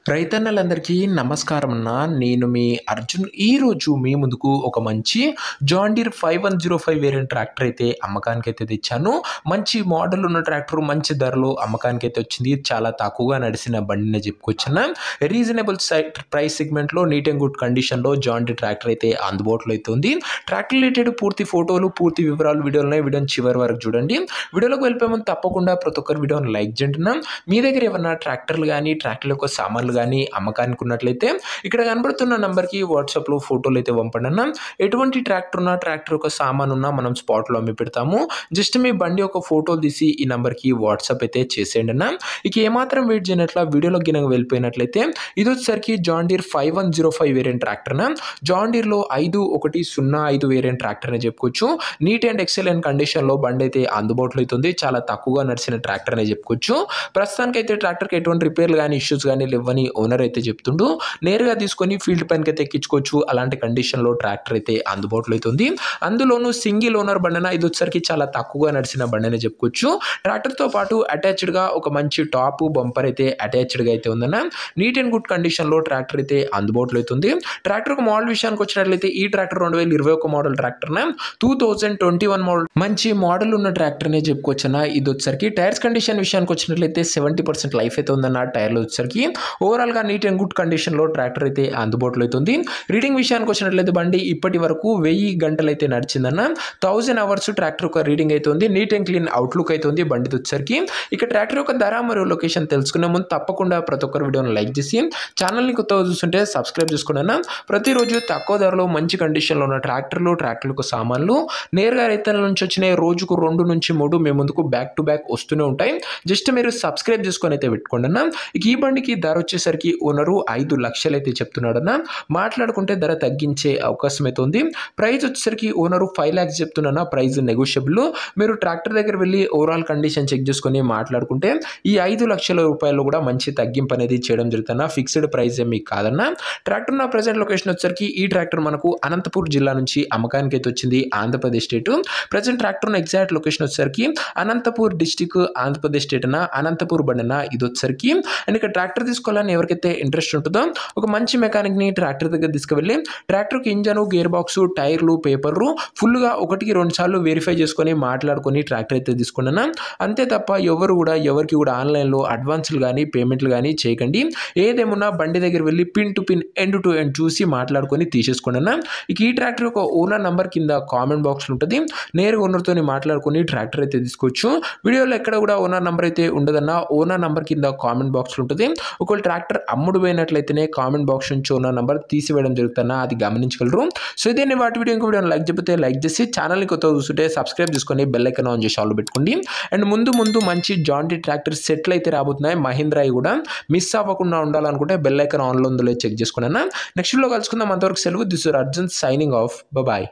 రైతన్నలందరికీ నమస్కారం అన్న. నేను మీ అర్జున్. ఈరోజు మీ ముందుకు ఒక మంచి జాన్ డీర్ 5105 వేరియంట్ ట్రాక్టర్ అయితే అమ్మకానికైతే తెచ్చాను. మంచి మోడల్ ఉన్న ట్రాక్టర్ మంచి ధరలో అమ్మకానికైతే వచ్చింది. చాలా తక్కువగా నడిచిన బండినే చెప్పుకొచ్చిన రీజనబుల్ ప్రైస్ సెగ్మెంట్లో నీట్ అండ్ గుడ్ కండిషన్లో జాన్ డీర్ ట్రాక్టర్ అయితే అందుబాటులో అయితే ఉంది. ట్రాక్టర్ రిలేటెడ్ పూర్తి ఫోటోలు, పూర్తి వివరాలు వీడియోని చివరి వరకు చూడండి. వీడియోలోకి వెళ్ళిపోయే ముందు తప్పకుండా ప్రతి ఒక్కరు వీడియోని లైక్ చేయండి. మీ దగ్గర ఏమన్నా ట్రాక్టర్లు కానీ ట్రాక్టర్ యొక్క సామాన్లు కానీ అమ్మకానికి ఉన్నట్లయితే ఇక్కడ కనబడుతున్న నంబర్కి వాట్సాప్లో ఫోటోలు అయితే పంపండి అన్న. ఎటువంటి ట్రాక్టర్ ఉన్నా ట్రాక్టర్ యొక్క సామాన్ ఉన్నా మనం స్పాట్లో అమ్మి పెడతాము. జస్ట్ మీ బండి యొక్క ఫోటోలు తీసి ఈ నంబర్కి వాట్సాప్ అయితే చేసేయండి అన్న. ఇక ఏమాత్రం వెయిట్ చేయనట్ల వీడియోలో గినక వెళ్ళిపోయినట్లయితే ఇది వచ్చేసరికి జాన్ డీర్ 5105 వేరియంట్ ట్రాక్టర్న. జాన్ డీర్లో 5105 వేరియంట్ ట్రాక్టర్ అని చెప్పుకోవచ్చు. నీట్ అండ్ ఎక్సలెంట్ కండిషన్లో బండి అయితే అందుబాటులో అవుతుంది. చాలా తక్కువగా నడిచిన ట్రాక్టర్ అనే చెప్పుకోవచ్చు. ప్రస్తుతానికైతే ట్రాక్టర్కి ఎటువంటి రిపేర్లు కానీ ఇష్యూస్ కానీ లేవని ఓనర్ అయితే చెప్తుండు. నేరుగా తీసుకొని ఫీల్డ్ పైనకి అయితే ఎక్కించుకోవచ్చు. అలాంటి కండిషన్లో ట్రాక్టర్ అయితే అందుబాటులో అవుతుంది. అందులోనూ సింగిల్ ఓనర్ బండిన ఇది వచ్చరికి చాలా తక్కువగా నడిచిన బండి అని చెప్పుకోవచ్చు. ట్రాక్టర్తో పాటు అటాచ్డ్గా ఒక మంచి టాప్ బంపర్ అయితే అటాచ్డ్గా అయితే ఉందన్న. నీట్ అండ్ గుడ్ కండిషన్లో ట్రాక్టర్ అయితే అందుబాటులో అవుతుంది. ట్రాక్టర్ ఒక మోడల్ విషయానికి వచ్చినట్లయితే ఈ ట్రాక్టర్ 2021 మోడల్ ట్రాక్టర్ 2021 మోడల్ మంచి మోడల్ ఉన్న ట్రాక్టర్ అనే చెప్పుకోవచ్చు అన్న. ఇది వచ్చరికి టైర్స్ కండిషన్ విషయానికి వచ్చినట్లయితే 70% లైఫ్ అయితే ఉందన్న. టైర్లు వచ్చరికి ఓవరాల్గా నీట్ అండ్ గుడ్ కండిషన్లో ట్రాక్టర్ అయితే అందుబాటులో అవుతుంది. రీడింగ్ విషయానికి వచ్చినట్లయితే బండి ఇప్పటి వరకు 1000 గంటలు అయితే నడిచిందన్న. 1000 అవర్స్ ట్రాక్టర్ యొక్క రీడింగ్ అయితే ఉంది. నీట్ అండ్ క్లీన్ అవుట్లుక్ అయితే ఉంది బండి వచ్చరికి. ఇక ట్రాక్టర్ యొక్క ధర మరియు లొకేషన్ తెలుసుకునే ముందు తప్పకుండా ప్రతి ఒక్కరు వీడియోని లైక్ చేసి ఛానల్ని కొత్తగా చూస్తుంటే సబ్స్క్రైబ్ చేసుకున్నాను. ప్రతిరోజు తక్కువ ధరలో మంచి కండిషన్లో ఉన్న ట్రాక్టర్లకు సామాన్లు నేరుగా రైతుల నుంచి వచ్చినాయి. రోజుకు 2 నుంచి 3 మేము ముందుకు బ్యాక్ టు బ్యాక్ వస్తూనే ఉంటాయి. జస్ట్ మీరు సబ్స్క్రైబ్ చేసుకొని అయితే పెట్టుకోండి అన్న. ఇక ఈ బండికి ధర వచ్చేసరికి ఓనరు 5 లక్షలు అయితే చెప్తున్నాడన్న. మాట్లాడుకుంటే ధర తగ్గించే అవకాశం అయితే ఉంది. ప్రైస్ వచ్చేసరికి ఓనరు 5 lakhs చెప్తున్నా. Price negotiable. మీరు ట్రాక్టర్ దగ్గర వెళ్ళి ఓవరాల్ కండిషన్ చెక్ చేసుకొని మాట్లాడుకుంటే ఈ 5 లక్షల రూపాయలు కూడా మంచి తగ్గింపు అనేది చేయడం జరుగుతున్నా. ఫిక్స్డ్ ప్రైస్ ఏమి కాదన్న. ట్రాక్టర్ నా ప్రజెంట్ లొకేషన్ వచ్చేసరికి ఈ ట్రాక్టర్ మనకు అనంతపూర్ జిల్లా నుంచి అమ్మకానికి అయితే వచ్చింది. Andhra Pradesh state. Present tractor exact location వచ్చేసరికి అనంతపూర్ డిస్టిక్ ఆంధ్రప్రదేశ్ స్టేట్ అన్న. అనంతపూర్ బండిన ఇది వచ్చేసరికి అండ్ ఇక ట్రాక్టర్ తీసుకోవాలని ఎవరికైతే ఇంట్రెస్ట్ ఉంటుందో ఒక మంచి మెకానిక్ని ట్రాక్టర్ దగ్గర తీసుకువెళ్ళి ట్రాక్టర్కి ఇంజను, గేర్ బాక్స్, టైర్లు, పేపర్లు ఫుల్గా 1-2 సార్లు వెరిఫై చేసుకొని మాట్లాడుకొని ట్రాక్టర్ అయితే తీసుకున్నాను. అంతే తప్ప ఎవరికి కూడా ఆన్లైన్లో అడ్వాన్స్లు కానీ పేమెంట్లు కానీ చేయకండి. ఏదేమున్నా బండి దగ్గర వెళ్ళి pin to pin end to end చూసి మాట్లాడుకొని తీసేసుకున్నాను. ఇక ఈ ట్రాక్టర్ ఒక ఓనర్ నంబర్ కింద కామెంట్ బాక్స్లో ఉంటుంది. నేరుగా ఓనర్తో మాట్లాడుకొని ట్రాక్టర్ అయితే తీసుకోవచ్చు. వీడియోలో ఎక్కడ కూడా ఓనర్ నంబర్ అయితే ఉండదన్న. ఓనర్ నంబర్ కింద కామెంట్ బాక్స్లో ఉంటుంది. ఒకవేళ ట్రాక్టర్ అమ్ముడు పోయినట్లయితేనే కామెంట్ బాక్స్ నుంచి ఓనర్ నంబర్ తీసివేయడం జరుగుతున్నా. అది గమనించగలరు. సో ఇదే వాటి వీడియోని లైక్ చెప్తే లైక్ చేసి ఛానల్ని కొత్తగా చూస్తుంటే సబ్స్క్రైబ్ చేసుకొని బెల్ ఐకాన్ ఆన్ చేసి ఆల్ పెట్టుకోండి. అండ్ ముందు మంచి జాన్ డీర్ ట్రాక్టర్ సెట్లు అయితే రాబోతున్నాయి. మహీంద్రా కూడా మిస్ అవ్వకుండా ఉండాలనుకుంటే బెల్ ఐకాన్ ఆన్లో ఉందో చెక్ చేసుకున్నాను. నెక్స్ట్ వీడియోలో కలుసుకుందాం. అంతవరకు సెలవు. This is Arjun signing off. Bye.